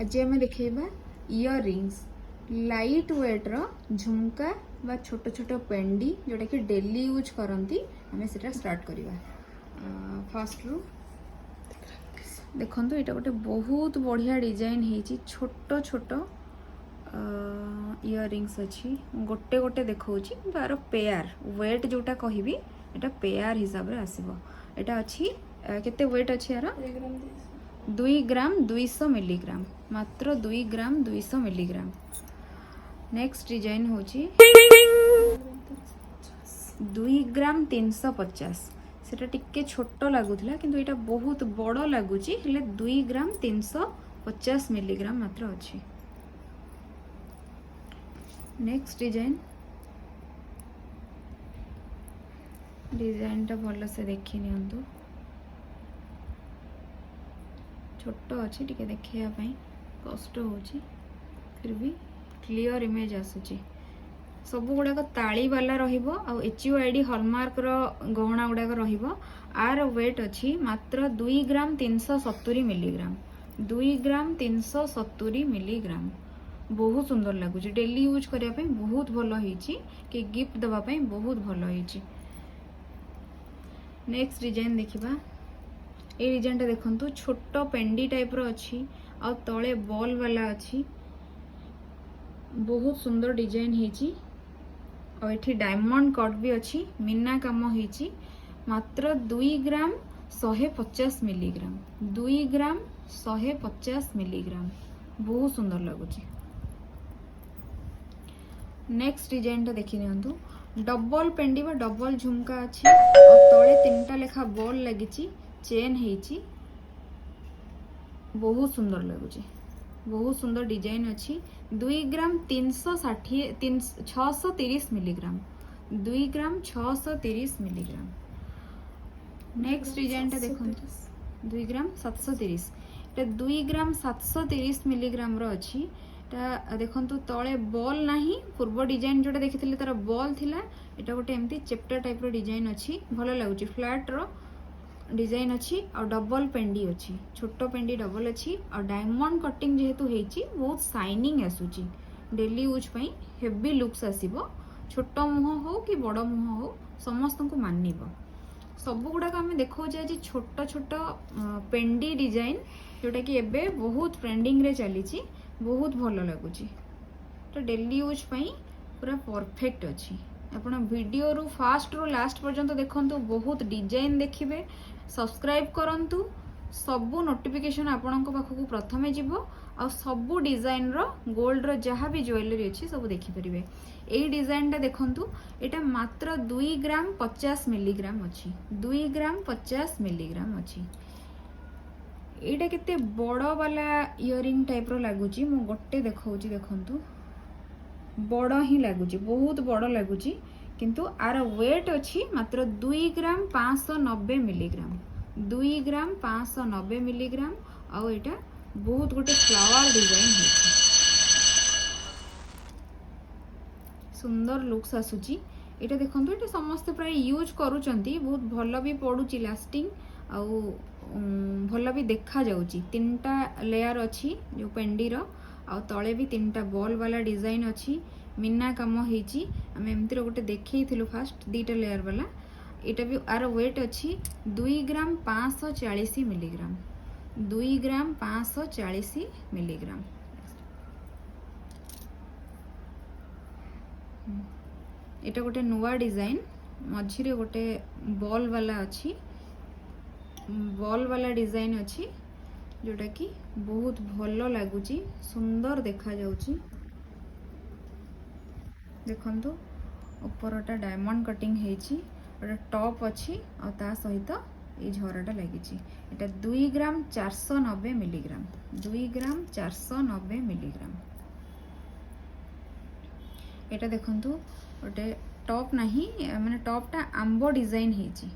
आज आम देखा इयर रिंग्स लाइट वेट रो झुमका बा छोट छोट पेंडी जोटा कि डेली यूज करती आम से स्टार्ट करवा। फर्स्ट रू देखो यहाँ गोटे बहुत बढ़िया डिजाइन है छोट छोट इयर रिंग्स अच्छी गोटे गोटे देखा तार पेयर वेट जोटा कहि एटा पेयर हिसाब से आसो। यहाँ अच्छी केते वेट अच्छी यार 2 ग्राम 200 मिलीग्राम मात्र 2 ग्राम 200 मिलीग्राम। नेक्स्ट डिजाइन होची 2 ग्राम 350 सेटा टिके छोट लगुला किंतु एटा बहुत बड़ लगुच 2 ग्राम 350 मिलीग्राम मात्र अच्छी। नेक्स्ट डिजाइन टा भल से देखी नियंतु छोट अच्छी टिके देखापी कष्ट हो फिर भी क्लियर इमेज आसूची। सब गुड़ाक ताली वाला HUID हॉलमार्क रो गहना गुड़ाक रहिबो। आर वेट अच्छी मात्र 2 ग्राम 370 मिलीग्राम 2 ग्राम 370 मिलीग्राम। बहुत सुंदर लगुच डेली यूज करने बहुत भल होइची कि गिफ्ट देवाई बहुत भल होइची। नेक्स्ट डिजाइन देखिबा ये डिजाइन टा देखंतु छोट पेंडी टाइप रो अच्छी आ तले बॉल वाला अच्छी बहुत सुंदर डिजाइन हेची और एठी डायमंड कट भी अच्छी मीना काम हेची मात्र 2 ग्राम 150 मिलीग्राम 2 ग्राम 150 मिलीग्राम बहुत सुंदर लगुच। नेक्स्ट डिजाइन टा देखि नियंतु डबल पेंडी बा डबल झुमका अच्छी और तले 3टा लेखा बॉल लगी चेन हेची बहुत सुंदर लगुच बहुत सुंदर डिजाइन अच्छी 2 ग्राम 630 मिलीग्राम 2 ग्राम 630 मिलीग्राम। नेक्स्ट डिजाइन टा देखो 2 ग्राम 730 2 ग्राम 730 मिलीग्राम रो अच्छी देखंतु तले बॉल नाही पूर्व डिजाइन जोटा देखिथिले तार बॉल थिला एटा गोटे एमती चैप्टर टाइप रो डिजाइन अच्छी भल लगुची फ्लैट रो डिजाइन अच्छी और डबल पेंडी अच्छी छोट पेंडी डबल अच्छी और डायमंड कटिंग जेहेतु हेची बहुत शाइनिंग आसुची डेली यूज पई हेवी लुक्स आसीबो। छोट मुह हो कि बड़ मुह हो समस्त को मानिबो। सब गुड़ाक आम देखा आज छोट छोट पेंडी डिजाइन जोटा कि एबे बहुत ट्रेंडिंग रे चली बहुत भल लगुच तो डेली यूज पई पूरा परफेक्ट अच्छी। आपण वीडियो रु फास्ट रु लास्ट पर्यंत देखंतु बहुत डिजाइन देखिबे सब्सक्राइब करंतु सबू नोटिफिकेशन आपणक पाखक प्रथमे जीवो आ सबू डिजाइन रो गोल्ड रो जहाँ भी ज्वेलरी अच्छी सब देखिपारे। यही डिजाइन टा देखंतु एटा मात्र 2 ग्राम 50 मिलीग्राम अच्छी 2 ग्राम 50 मिलीग्राम अच्छी। एटा केते बड़ वाला इयरिंग टाइप रो लागुची मु गोटे देखाउची देखंतु बड़ ही लगुच बहुत बड़ लगुच किंतु आर वेट अच्छी मात्र 2 ग्राम 590 मिलीग्राम 2 ग्राम 590 मिलीग्राम आउ एटा बहुत गोटे फ्लावर डिजाइन है सुंदर लुक्स आसुची। एटा देखंतु एटा समस्त प्राय यूज करूचंती बहुत भल भी पड़ुची लास्टिंग आउ भल भी देखा जाउची। 3टा लेयर अच्छी जो पेंडी रो आ तले भी 3टा बॉल वाला डिजाइन अच्छी मीना काम होइची आम एमती गोटे देखिलु फास्ट 2टा लेयर वाला एटा भी आर वेट अच्छी 2 ग्राम 540 मिलीग्राम 2 ग्राम 540 मिलीग्राम। एटा गोटे नुआ डिजाइन मझिरे गोटे बॉल वाला अच्छी बॉल वाला डिजाइन अच्छी जोटा कि बहुत भल लगुची सुंदर देखा जाउची। देखंतु ऊपरटा डायमंड कटिंग हेची और टॉप अच्छी और ता सहित ये झराटा लगी एटा 2 ग्राम 490 मिलीग्राम 2 ग्राम 490 मिलीग्राम। एटा देखंतु गोटे टॉप नहीं माने टॉपटा आंबो डिजाइन हेची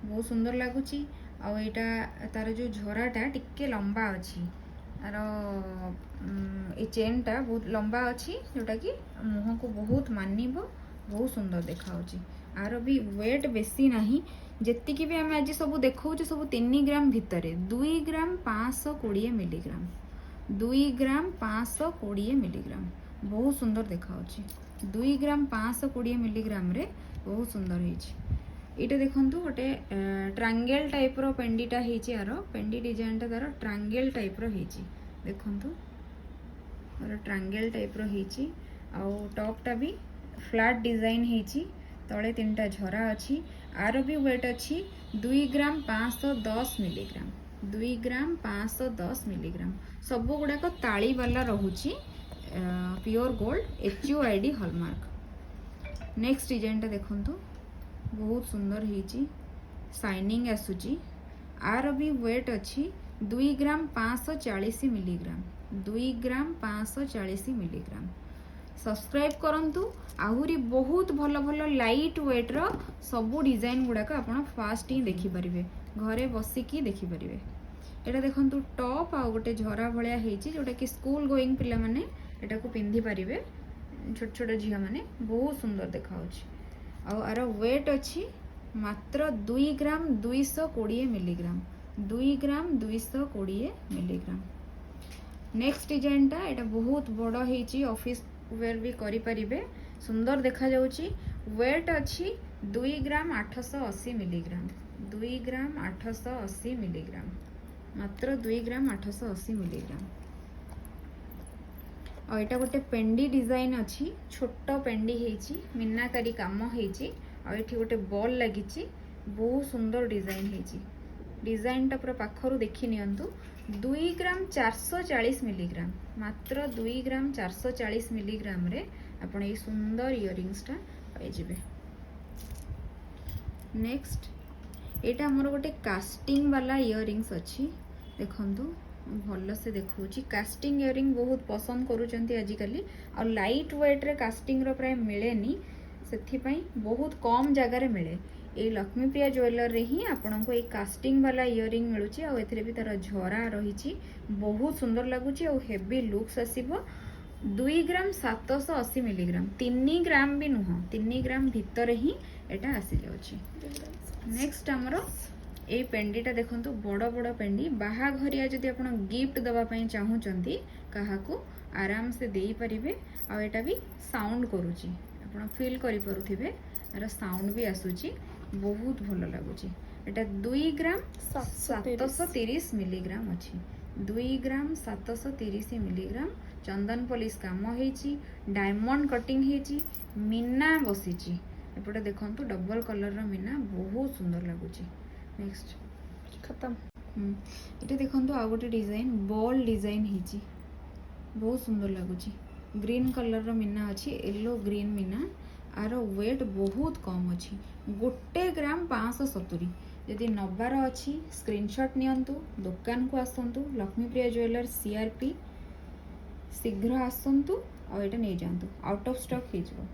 बहुत सुंदर लगुची आ एटा तार जो झराटा टिके लंबा अच्छी आर ये चेन टा बहुत लंबा अच्छी जोटा कि मुह को बहुत मानिबो बहुत सुंदर देखा आर भी वेट बेसी नहीं जेतिकी भी आम आज सब देखा सब 3 ग्राम भितर 2 ग्राम 520 मिलीग्राम 2 ग्राम 520 मिलीग्राम बहुत सुंदर देखा 2 ग्राम 520 मिलीग्राम रे बहुत सुंदर ये देखु गोटे ट्रांगेल टाइप रो पेंडीटा यार पेंडी डिजाइन टा तार ट्रांगेल टाइप रो देखु ट्रांगेल टाइप रो टॉप टा भी फ्लैट डिजाइन तले 3टा झरा अच्छी आर भी वेट अच्छी 2 ग्राम 510 मिलीग्राम 2 ग्राम 510 मिलीग्राम सब गुड़ाक ताली वाला रोची pure gold HUID hallmark. Next design टा देखु बहुत सुंदर शाइनिंग आसूची आर भी वेट अच्छी 2 gram 540 milligram 2 gram 540 milligram. Subscribe करंतु आहुरी बहुत भल भल लाइट वेट रो सबू डिजाइन गुड़ाक आपण फास्ट ही देखि परिबे घरे बसिकी देखि परिबे। एटा देखंतु टॉप आ गोटे झरा भलिया हेची जोटा कि स्कूल गोइंग पिला माने एटा को पिंधि परिबे छोट छोट झिया माने बहुत सुंदर देखाउची आ आर वेट अछि मात्र 2 ग्राम 220 मिलीग्राम 2 ग्राम 220 मिलीग्राम। नेक्स्ट डिजाइन टा एटा बहुत बड़ हेची ऑफिस वेयर भी करि परिबे सुंदर देखा जाउची वेट अछि 2 ग्राम 880 मिलीग्राम 2 ग्राम 880 मिलीग्राम मात्र 2 ग्राम 880 मिलीग्राम। और एटा गोटे पेंडी डिजाइन अच्छी छोट पेंडी हेची मीनाकारी काम हेची और एठी गोटे बॉल लागिची बहुत सुंदर डिजाइन हेची डिजाइन टा पूरा पाखरु देखि नियंतु 2 ग्राम 440 मिलीग्राम मात्र 2 ग्राम 440 मिलीग्राम रे आपण ए सुंदर इयरिंग्स टा पाई जिवे। नेक्स्ट एटा हमर गोटे कास्टिंग वाला इयरिंग्स अच्छी देखंतु भल से देखौची कास्टिंग इयरिंग बहुत पसंद करूचंती आजिकली और लाइट वेट रे कास्टिंग रो प्राय मिलेनी सेथि पई बहुत कम जगह रे मिले ए लक्ष्मीप्रिया ज्वेलर रे ही आपन को एक कास्टिंग वाला इयरिंग मिलुची और एथरे भी तार झरा रहिची बहुत सुंदर लागुची और हेवी लुक्स आसीबो 2 ग्राम 780 मिलीग्राम 3 ग्राम भी नुह 3 ग्राम भीतर ही एटा आसी जाउची। नेक्स्ट हमरो ए पेंडीटा देखंतु बड़ बड़ पेंडी बाहाघरिया जदि आपण गिफ्ट दबा पई चाहूचंती काहाकू आराम से देई परिबे आ एटा भी साउंड करूची आपण फील करि परुथिबे आर साउंड भी आसुची बहुत भलो लागुची। एटा 2 ग्राम 730 मिलीग्राम अछि 2 ग्राम 730 मिलीग्राम चंदन पॉलिश काम हेची डायमंड कटिंग हेची मीना बसीची एपटे देखंतु डबल कलर रो मीना बहुत सुंदर लागुची। नेक्स्ट खत्म ये देखो आ गोटे डिजाइन बॉल डिजाइन हेची बहुत सुंदर लगुची ग्रीन कलर रो मीना अच्छी येलो ग्रीन मीना आर वेट बहुत कम अच्छी 1 ग्राम 570 यदि नबार अच्छी स्क्रीनशॉट नियंतु दुकान को आसंतु लक्ष्मीप्रिया ज्वेलर CRP शीघ्र आसंतु और एटा नहीं जानतु आउट ऑफ स्टॉक हो जाओ।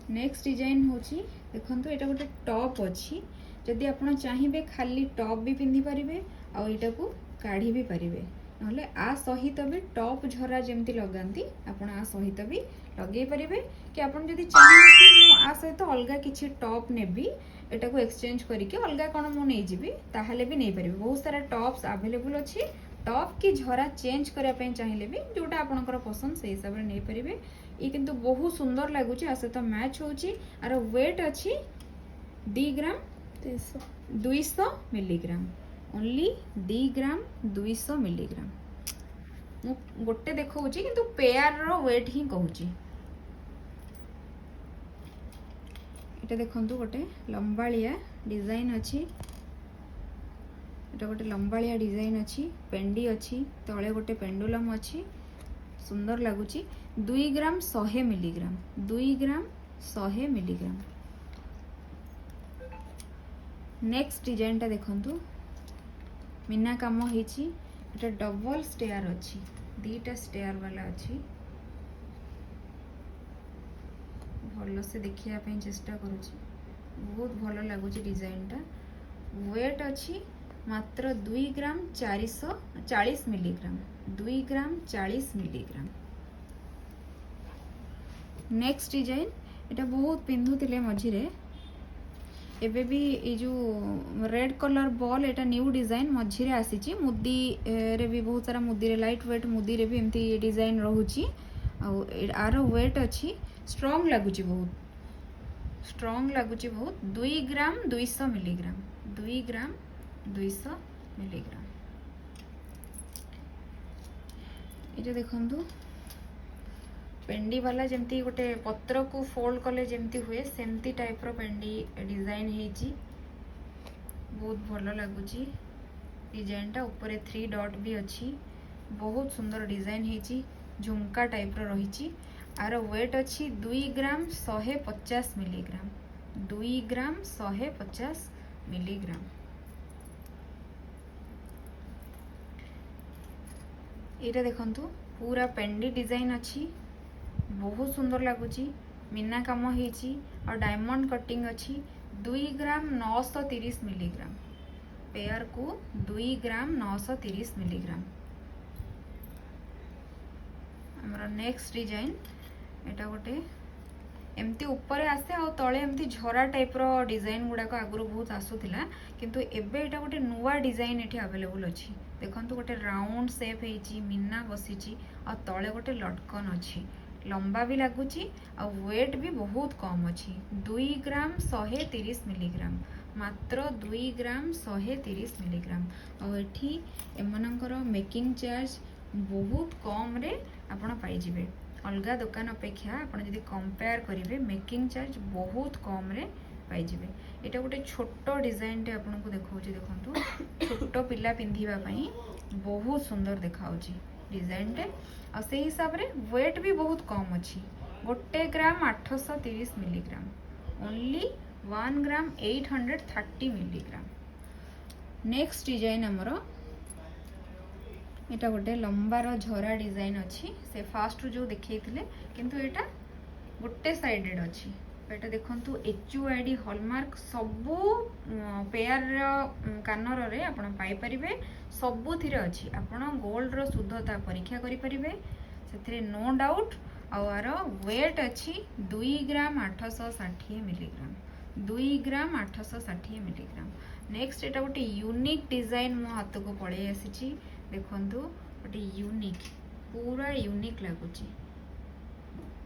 नेक्स्ट डिजाइन होची देखंतु एटा गोटे टॉप अच्छी जदि आपण चाहिबे खाली टॉप भी पिंधि परिबे आ एटा को काढ़ी भी परिबे नहले आ सहित भी टॉप झरा जेमती लगांती आपण आ सहित भी लगे परिबे कि आपण जदि चाहिबे कि मु आ सहित अलगा किछि टॉप नेबी एटा को एक्सचेंज करके अलगा कोन मु नै जिबी ताहाले भी नै परिबे बहुत सारा टॉप्स अवेलेबल अछि टॉप की झरा चेंज करिया पे चाहिए भी जोटा आपनकर पसंद से हिसाब रे नै परिबे ये किंतु बहुत सुंदर लागुची आ सहित मैच होची आर वेट अछि 2 ग्राम 200 मिलीग्राम ओनली 2 ग्राम 200 मिलीग्राम मु गोटे देखौची किंतु पेयर रो वेट ही कहूची। एटा देखंतु गोटे लंबालिया डिजाइन अछि एटा गोटे लंबालिया डिजाइन अछि पेंडी अछि तळे गोटे पेंडुलम अछि सुंदर लागुची 2 ग्राम 100 मिलीग्राम 2 ग्राम 100 मिलीग्राम। नेक्स्ट डिजाइन टा देखंतु मीना काम हेची एटा डबल स्टेयर अछि दीटा स्टेयर वाला अछि भलो से देखिया पे चेष्टा करूची बहुत भलो लागुची डिजाइन टा वेट अछि मात्र 2 ग्राम 440 मिलीग्राम 2 ग्राम 40 मिलीग्राम। नेक्स्ट डिजाइन एटा बहुत पिंधुतिले मझिरे एबे भी ये जो रेड कलर बॉल एटा न्यू डिजाइन मझी रे आसी मुदी रे भी बहुत सारा मुदी रे लाइट वेट मुदी रे भी एमती डिजाइन रहूची आर वेट अच्छी स्ट्रॉन्ग लगुची बहुत स्ट्रॉन्ग लगुची बहुत 2 ग्राम 200 मिलीग्राम 2 ग्राम 200 मिलीग्राम ये देखंतु पेंडी वाला जमती गोटे पत्र को फोल्ड कले जमती हुए सेमती टाइप रो पेंडी डिजाइन हेची बहुत भलो लागुची डिजाइन टा ऊपर 3 डॉट भी अच्छी बहुत सुंदर डिजाइन हेची झुमका टाइप रो रहिची आर वेट अच्छी 2 ग्राम 150 मिलीग्राम 2 ग्राम 150 मिलीग्राम ये देखंतु पूरा पेंडी डिजाइन अच्छी बहुत सुंदर लगुची मीना काम हेची और डायमंड कटिंग अच्छी 2 ग्राम 930 मिलीग्राम पेयर को 2 ग्राम 930 मिलीग्राम हमर नेक्स्ट डिजाइन एटा गोटे एमती ऊपर आसे आ तले एमती झरा टाइप रो डिजाइन गुडा को आगुरु बहुत आसुथिला किंतु एबे एटा गोटे नुवा डिजाइन एठी अवेलेबल अछि देखंतु गोटे राउंड शेप हेची मीना बसीची आ तले गोटे लटकन अछि लंबा भी लगुची और वेट भी बहुत कम अच्छी 2 ग्राम 130 मिलीग्राम मात्र 2 ग्राम 130 मिलीग्राम और एठी एमनकर मेकिंग चार्ज बहुत कम रे आपण पाई जिवे अलगा दुकान अपेक्षा आपण जदि कंपेयर करिवे मेकिंग चार्ज बहुत कम रे पाई जिवे एटा गोटे छोटो डिजाइन टे आपण को देखौची देखंतु छोटो पिला पिंधिबा पई बहुत सुंदर देखाउची डिजाइन टे और से हिसाब रे वेट भी बहुत कम अच्छी 1 ग्राम 830 मिलीग्राम ओनली 1 ग्राम 830 मिलीग्राम नेक्स्ट डिजाइन हमरो एटा गोटे लंबार झरा डिजाइन अच्छी से फास्ट जो देखैथिले किंतु एटा गोटे साइडेड अच्छी एटा देखंतु HUID हॉलमार्क सबु पेयर कानर रे आपण पाई परिबे सबु थिरे अछि आपण गोल्ड रो शुद्धता परीक्षा करि परिबे सेथिरे नो डाउट और वेट अछि 2 ग्राम 860 मिलीग्राम 2 ग्राम 860 मिलीग्राम नेक्स्ट एटा गोटे यूनिक डिजाइन मो हाथ को पड़े आसी देखंतु गोटे यूनिक पूरा यूनिक लागुची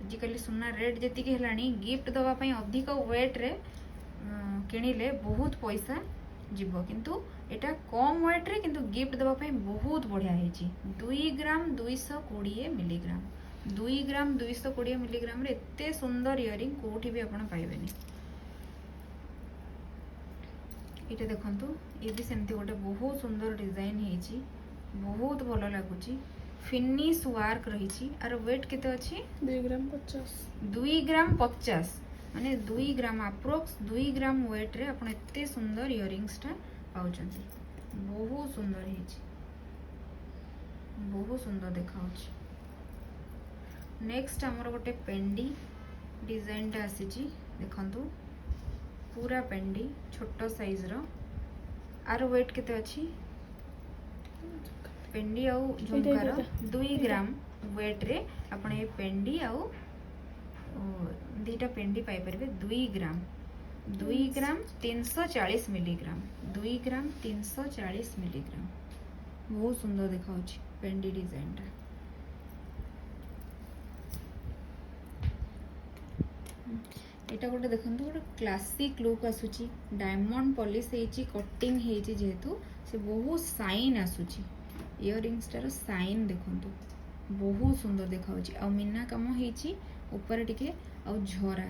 आजिकल सुना रेट जी है गिफ्ट दवाई अधिक वेट रे किणिले बहुत पैसा जीव किंतु एटा कम वेट रे किंतु गिफ्ट दवाई बहुत बढ़िया है 2 ग्राम 220 मिलीग्राम 2 ग्राम 220 मिलीग्राम रे एते सुंदर इयरिंग कोठी भी आपण पाइबेनी ये देखंतु ये भी सेमती गोटे बहुत सुंदर डिजाइन हेची बहुत भलो लागुची फिनिश वर्क रही आर वेट केते अछि 2 ग्राम 50 2 ग्राम 50 माने 2 ग्राम अप्रोक्स 2 ग्राम वेट रे आपण एते सुंदर इयरिंग्स टा पाउचंती बहुत सुंदर हेची बहुत सुंदर देखाउची नेक्स्ट हमर गोटे पेंडी डिजाइन टा आसीची देखंतु पूरा पेंडी छोटो साइज रो आर वेट केते अछि पेंडी आउ झुमकार 2 ग्राम वेट रे आपण ए पेंडी आउ दीटा पेंडी पाई परबे 2 ग्राम 340 मिलीग्राम 2 ग्राम 340 मिलीग्राम बहुत सुंदर देखाउची पेंडी डिजाइन टा एटा गोटे देखंतु गोटे क्लासिक लुक आसुची डायमंड पॉलिश हेची कटिंग हेची जेहेतु से बहुत साइन आसुची इयरिंग्स टार साइन देखंतु बहुत सुंदर देखाउची आ मीना काम हेची ऊपर टिके आ झरा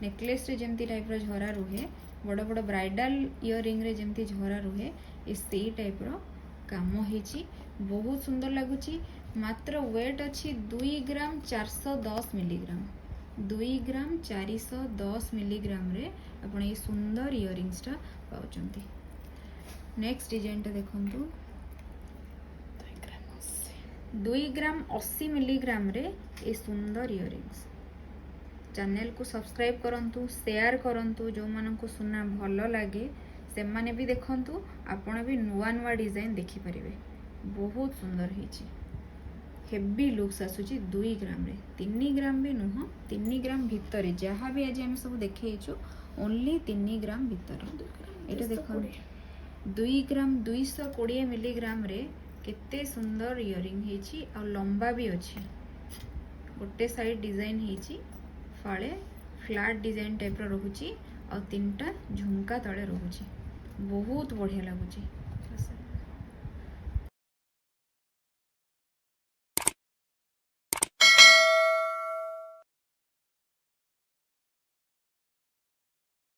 नेकलेस रे जेमती टाइप रो झरा रुहे बड़ बड़ ब्राइडल इयरिंग रे जेमती झरा रुहे ए सेई टाइप रो काम हेची बहुत सुंदर लागुची मात्र वेट अछि 2 ग्राम 410 मिलीग्राम 2 ग्राम 410 मिलीग्राम रे आपण ए सुंदर इयरिंग्स टा पाउचंती नेक्स्ट डिजाइन टा देखंतु 2 ग्राम 80 मिलीग्राम रे ए सुंदर इयरिंग्स चैनल को सब्सक्राइब करंतु शेयर करंतु जो मानन को सुना भलो लागे से माने भी देखंतु आपण भी नुवा नुवा डिजाइन देखि परिबे बहुत सुंदर हेची हेवी लुक्स आसुची 2 ग्राम रे 3 ग्राम भी नुह 3 ग्राम भितर जहाँ भी आज हम सब देखैछु ओनली 3 ग्राम भीतर एटा देखो 2 ग्राम 220 मिलीग्राम रे केते सुंदर इयरिंग हेची आ लंबा भी अछि गोटे साइड डिजाइन हेची फाळे फ्लैट डिजाइन टाइप रो रहुची आ तीनटा झुमका तळे रहुची बहुत बढ़िया लागुची